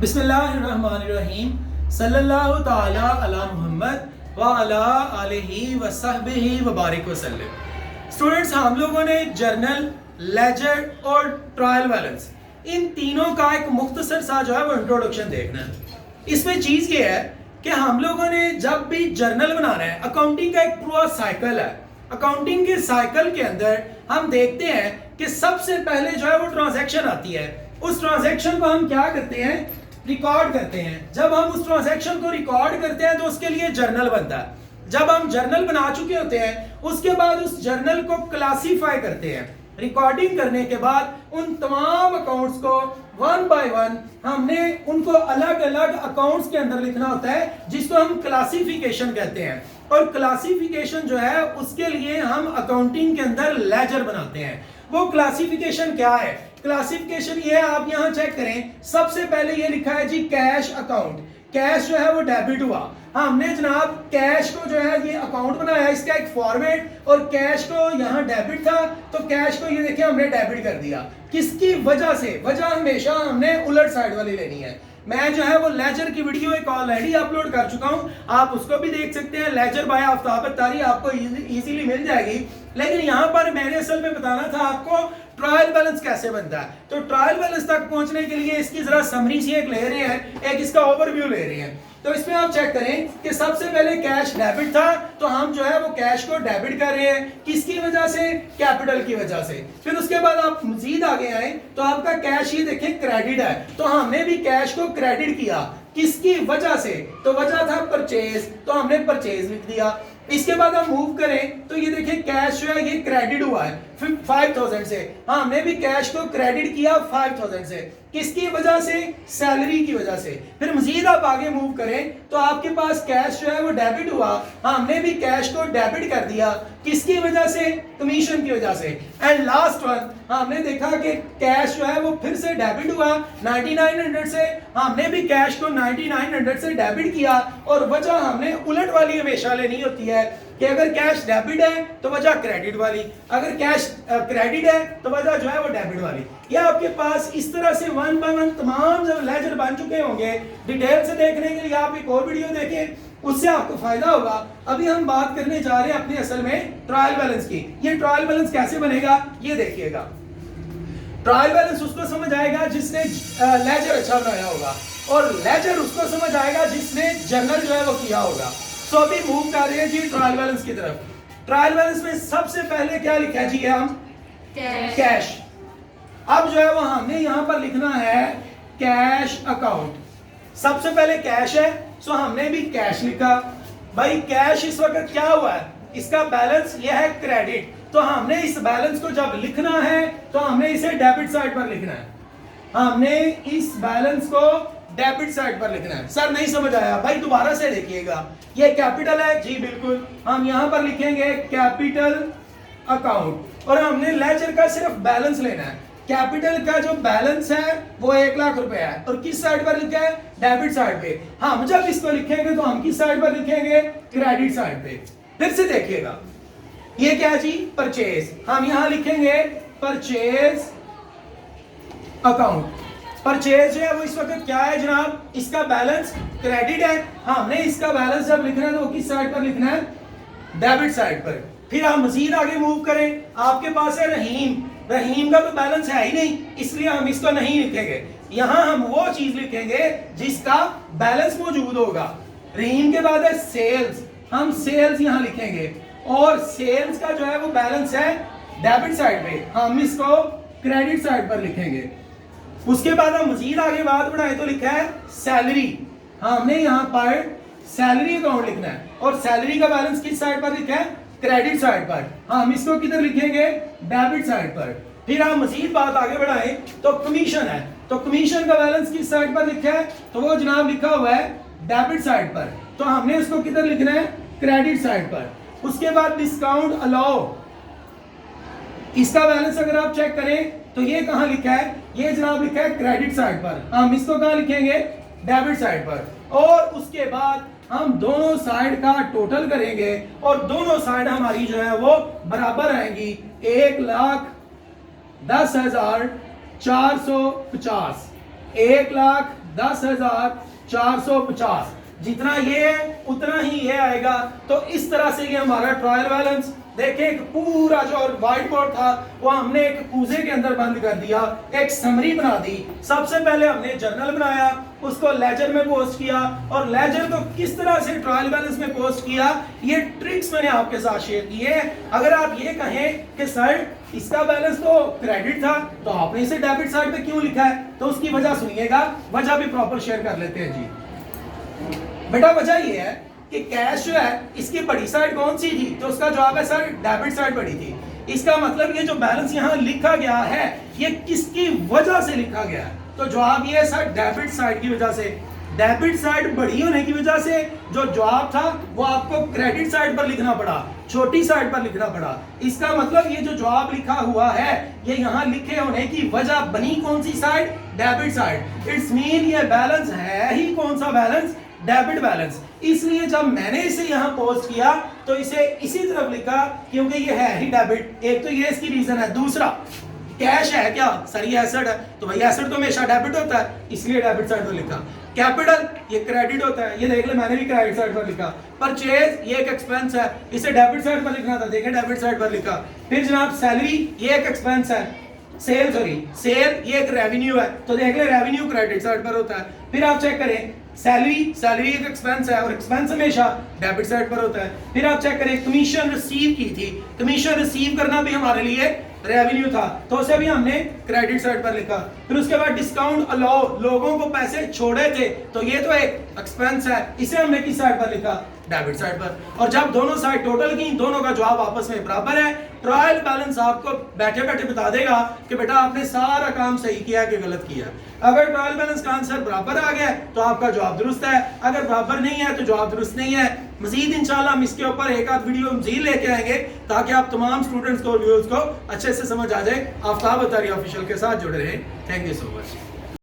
बिस्मिल्लाहिर्रहमानिर्रहीम सल्लल्लाहु ताला अला मुहम्मद व अला आलिहि व सहबिहि व बारिक वसल्लम। स्टूडेंट्स, हम लोगों ने जर्नल, लेजर और ट्रायल बैलेंस इन तीनों का एक मुख्तसर सा जो है वो इंट्रोडक्शन देखना है। इसमें चीज़ ये है कि हम लोगों ने जब भी जर्नल बनाना है, अकाउंटिंग का एक पूरा साइकिल है। अकाउंटिंग के साइकिल के अंदर हम देखते हैं कि सबसे पहले जो है वो ट्रांजैक्शन आती है। उस ट्रांजैक्शन को हम क्या करते हैं, रिकॉर्ड करते हैं। जब हम उस ट्रांजैक्शन को रिकॉर्ड करते हैं तो उसके लिए जर्नल बनता है। जब हम जर्नल बना चुके होते हैं उसके बाद उस जर्नल को क्लासीफाई करते हैं। रिकॉर्डिंग करने के बाद उन तमाम अकाउंट्स को वन बाय वन हमने उनको अलग अलग अकाउंट्स के अंदर लिखना होता है, जिसको हम क्लासिफिकेशन कहते हैं। और क्लासिफिकेशन जो है उसके लिए हम अकाउंटिंग के अंदर लेजर बनाते हैं। वो क्लासिफिकेशन क्या है? क्लासिफिकेशन ये है, आप यहां चेक करें। सबसे पहले ये लिखा है जी कैश अकाउंट। कैश जो है वो डेबिट हुआ। हमने जनाब कैश को जो है ये अकाउंट बनाया, इसका एक फॉर्मेट, और कैश को यहाँ डेबिट था तो कैश को ये देखिए हमने डेबिट कर दिया। किसकी वजह से? वजह हमेशा हमने उलट साइड वाली लेनी है। मैं जो है वो लेजर की वीडियो एक ऑलरेडी अपलोड कर चुका हूं, आप उसको भी देख सकते हैं। लेजर बाय आफ्ताब अत्तारी आपको इजीली मिल जाएगी। लेकिन यहाँ पर मैंने असल में बताना था आपको ट्रायल बैलेंस कैसे बनता है। तो ट्रायल बैलेंस तक पहुंचने के लिए इसकी जरा समरी सी एक ले रहे हैं, एक इसका ओवरव्यू ले रहे हैं। तो इसमें आप चेक करें कि सबसे पहले कैश डेबिट था तो हम जो है वो कैश को डेबिट कर रहे हैं। किसकी वजह से? कैपिटल की वजह से। फिर उसके बाद आप मजीद आगे आए तो आपका कैश ये देखें क्रेडिट है, तो हमने भी कैश को क्रेडिट किया। किसकी वजह से? तो वजह था परचेज, तो हमने परचेज लिख दिया। इसके बाद हम मूव करें तो ये देखिए कैश जो है ये क्रेडिट हुआ है 5000 से। हाँ, हमने भी कैश को क्रेडिट किया 5000 से। किसकी वजह से? सैलरी की वजह से। फिर मजीद आप आगे मूव करें तो आपके पास कैश जो है वो डेबिट हुआ। हाँ, हमने भी कैश को डेबिट कर दिया। किसकी वजह से? कमीशन की वजह से। एंड लास्ट वन, हमने देखा कि कैश जो है वो फिर से डेबिट हुआ 9900 से। हमने भी कैश को 9900 से डेबिट किया। और वजह हमने उलट वाली हमेशा लेनी होती है कि अगर कैश डेबिट है तो वजह क्रेडिट वाली, अगर कैश क्रेडिट है तो वजह जो है वो डेबिट वाली। ये आपके पास इस तरह से वन बाय वन तमाम जब लेजर बन चुके होंगे। डिटेल से देखने के लिए आप एक और वीडियो देखें, उससे आपको फायदा होगा। अभी हम बात करने जा रहे हैं अपने असल में ट्रायल बैलेंस की। ये ट्रायल बैलेंस कैसे बनेगा ये देखिएगा। ट्रायल बैलेंस उसको समझ आएगा जिसने लेजर अच्छा बनाया होगा, और लेजर उसको समझ आएगा जिसने जर्नल जो है वो किया होगा। सो अभी मूव कर रहे हैं जी ट्रायल बैलेंस की तरफ। ट्रायल बैलेंस में सबसे पहले क्या लिखा है जी? हम कैश। अब जो है वो हमने यहां पर लिखना है कैश अकाउंट। सबसे पहले कैश है, सो हमने भी कैश लिखा। भाई कैश इस वक्त क्या हुआ है? इसका बैलेंस ये है क्रेडिट, तो हमने इस बैलेंस को जब लिखना है तो हमने इसे डेबिट साइड पर लिखना है। हमने इस बैलेंस को डेबिट साइड पर लिखना है। सर नहीं समझ आया? भाई दोबारा से देखिएगा। ये कैपिटल है जी, बिल्कुल। हम यहां पर लिखेंगे कैपिटल अकाउंट, और हमने लेजर का सिर्फ बैलेंस लेना है। कैपिटल का जो बैलेंस है वो 1 लाख रुपए है, और किस साइड पर लिखा है? डेबिट साइड पे। हम जब इसको लिखेंगे तो हम किस साइड पर लिखेंगे? क्रेडिट साइड पे। फिर से देखिएगा, ये क्या जी? परचेज। हम यहां लिखेंगे परचेज अकाउंट। परचेज जो है वो इस वक्त क्या है जनाब? इसका बैलेंस क्रेडिट है। हमने इसका बैलेंस जब लिखना है तो किस साइड पर लिखना है? डेबिट साइड पर। फिर हम मजीद आगे मूव करें, आपके पास है रहीम। रहीम का तो बैलेंस है ही नहीं, इसलिए हम इसको नहीं लिखेंगे। यहां हम वो चीज लिखेंगे जिसका बैलेंस मौजूद होगा। रहीम के बाद है सेल्स। हम सेल्स यहां लिखेंगे, और सेल्स का जो है वो बैलेंस है डेबिट साइड पे। हम इसको क्रेडिट साइड पर लिखेंगे। उसके बाद हम मजीद आगे बात बढ़ाएं तो लिखा है सैलरी। हमने यहाँ पर सैलरी अकाउंट लिखना है, और सैलरी का बैलेंस किस साइड पर लिखा है? क्रेडिट साइड पर। हम इसको किधर लिखेंगे? डेबिट साइड पर। फिर हम मजीद बात आगे बढ़ाएं तो कमीशन है, तो कमीशन का बैलेंस किस साइड पर लिखा है? तो वो जनाब लिखा हुआ है डेबिट साइड पर, तो हमने इसको किधर लिखना है? क्रेडिट साइड पर। उसके बाद डिस्काउंट अलाउ, इसका बैलेंस अगर आप चेक करें तो ये कहां लिखा है? ये जनाब लिखा है क्रेडिट साइड पर। हम इसको कहां लिखेंगे? डेबिट साइड पर। और उसके बाद हम दोनों साइड का टोटल करेंगे, और दोनों साइड हमारी जो है वो बराबर आएंगी 1,10,450। 1,10,450 10,450, जितना ये है उतना ही ये आएगा। तो इस तरह से ये हमारा ट्रायल बैलेंस, देखिए एक पूरा जो व्हाइट बोर्ड था वो हमने एक कूजे के अंदर बंद कर दिया, एक समरी बना दी। सबसे पहले हमने जर्नल बनाया, उसको लेजर में पोस्ट किया, और लेजर को किस तरह से ट्रायल बैलेंस में पोस्ट किया ये ट्रिक्स मैंने आपके साथ शेयर की है। अगर आप ये कहें कि सर इसका बैलेंस तो क्रेडिट था तो आपने इसे डेबिट साइड पे क्यों लिखा है, तो उसकी वजह सुनिएगा, वजह भी प्रॉपर शेयर कर लेते हैं जी। बेटा वजह ये है कि कैश जो है इसकी बड़ी साइड कौन सी थी, तो उसका जवाब है सर डेबिट साइड बड़ी थी। इसका मतलब ये जो बैलेंस यहाँ लिखा गया है ये किसकी वजह से लिखा गया है, तो जवाब ये है सर डेबिट साइड की वजह से। डेबिट साइड बड़ी होने की वजह से जो जवाब था वो आपको क्रेडिट साइड पर लिखना पड़ा, छोटी साइड पर लिखना पड़ा। इसका मतलब ये जो जवाब लिखा हुआ है ये यहाँ लिखे होने की वजह बनी कौन सी side, debit side. It's mean ये बैलेंस है ही कौन सा बैलेंस, डेबिट बैलेंस। इसलिए जब मैंने इसे यहाँ पोस्ट किया तो इसे इसी तरफ लिखा क्योंकि ये है ही डेबिट। एक तो ये इसकी रीजन है, दूसरा कैश है क्या सर ये एसेट है, तो भाई एसेट तो हमेशा डेबिट होता है इसलिए डेबिट साइड पर लिखा। कैपिटल ये क्रेडिट होता है, ये देख ले मैंने भी क्रेडिट साइड पर लिखा। परचेज ये एक एक्सपेंस है, इसे डेबिट साइड पर लिखना था, देखें डेबिट साइड पर लिखा। फिर जनाब सैलरी ये एक एक्सपेंस है, सेल ये एक रेवेन्यू है, तो देख ले रेवेन्यू क्रेडिट साइड पर होता है। फिर आप चेक करें सैलरी एक एक्सपेंस है और एक्सपेंस हमेशा डेबिट साइड पर होता है। फिर आप चेक करें कमीशन रिसीव की थी, कमीशन रिसीव करना भी हमारे लिए रेवेन्यू था तो उसे भी हमने क्रेडिट साइड पर लिखा। फिर उसके बाद डिस्काउंट अलाउ, लोगों को पैसे छोड़े थे तो ये तो एक एक्सपेंस है, इसे हमने किस साइड पर लिखा, डेबिट साइड पर। और जब दोनों साइड टोटल की दोनों का जवाब आपस में बराबर है, ट्रायल बैलेंस आपको बैठे बैठे बता देगा कि बेटा आपने सारा काम सही किया कि गलत किया। अगर ट्रायल बैलेंस का आंसर बराबर आ गया तो आपका जवाब दुरुस्त है, अगर बराबर नहीं है तो जवाब दुरुस्त नहीं है। मजीद इंशाल्लाह हम इसके ऊपर एक आध वीडियो मजीद लेके आएंगे ताकि आप तमाम स्टूडेंट्स को, व्यूअर्स को अच्छे से समझ आ जाए। आफ्ताब अतारी ऑफिशियल के साथ जुड़े रहें। Thank you so much.